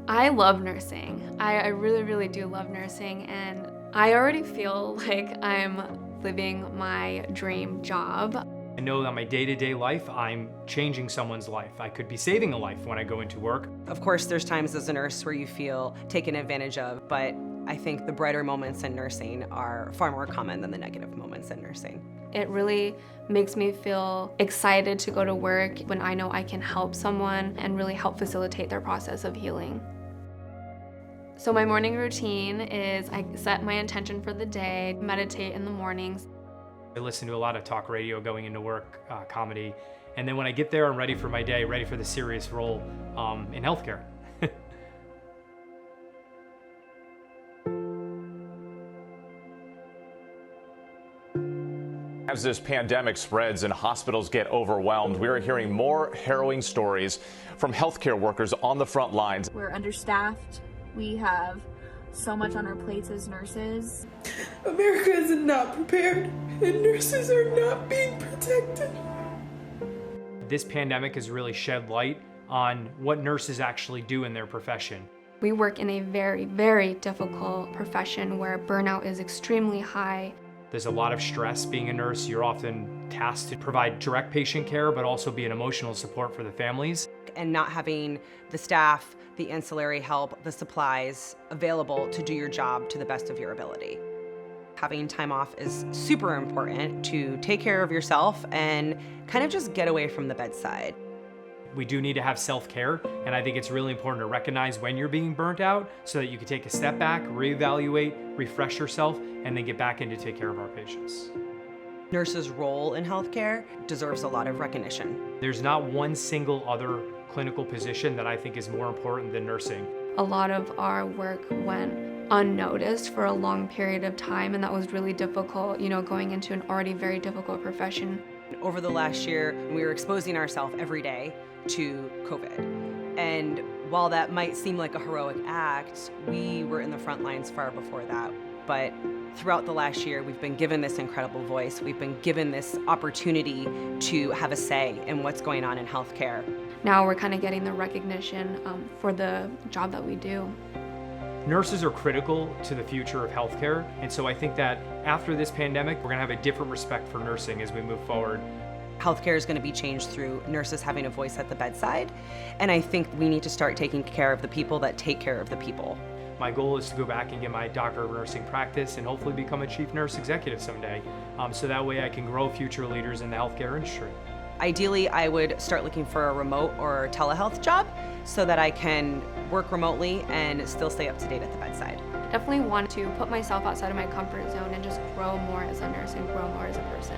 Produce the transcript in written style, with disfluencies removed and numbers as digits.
I love nursing. I really, really do love nursing, and I already feel like I'm living my dream job. I know that in my day-to-day life, I'm changing someone's life. I could be saving a life when I go into work. Of course, there's times as a nurse where you feel taken advantage of, but I think the brighter moments in nursing are far more common than the negative moments in nursing. It really makes me feel excited to go to work when I know I can help someone and really help facilitate their process of healing. So my morning routine is I set my intention for the day, meditate in the mornings. I listen to a lot of talk radio going into work, comedy, and then when I get there, I'm ready for my day, ready for the serious role in healthcare. As this pandemic spreads and hospitals get overwhelmed, we are hearing more harrowing stories from healthcare workers on the front lines. We're understaffed. We have so much on our plates as nurses. America is not prepared, and nurses are not being protected. This pandemic has really shed light on what nurses actually do in their profession. We work in a very, very difficult profession where burnout is extremely high. There's a lot of stress being a nurse. You're often tasked to provide direct patient care, but also be an emotional support for the families. And not having the staff, the ancillary help, the supplies available to do your job to the best of your ability. Having time off is super important to take care of yourself and kind of just get away from the bedside. We do need to have self-care, and I think it's really important to recognize when you're being burnt out so that you can take a step back, reevaluate, refresh yourself, and then get back in to take care of our patients. Nurses' role in healthcare deserves a lot of recognition. There's not one single other clinical position that I think is more important than nursing. A lot of our work went unnoticed for a long period of time, and that was really difficult, going into an already very difficult profession. Over the last year, we were exposing ourselves every day to COVID. And while that might seem like a heroic act, we were in the front lines far before that. But throughout the last year, we've been given this incredible voice. We've been given this opportunity to have a say in what's going on in healthcare. Now we're kind of getting the recognition for the job that we do. Nurses are critical to the future of healthcare, and so I think that after this pandemic, we're gonna have a different respect for nursing as we move forward. Healthcare is going to be changed through nurses having a voice at the bedside, and I think we need to start taking care of the people that take care of the people. My goal is to go back and get my doctor of nursing practice and hopefully become a chief nurse executive someday, so that way I can grow future leaders in the healthcare industry. Ideally, I would start looking for a remote or telehealth job so that I can work remotely and still stay up to date at the bedside. Definitely want to put myself outside of my comfort zone and just grow more as a nurse and grow more as a person.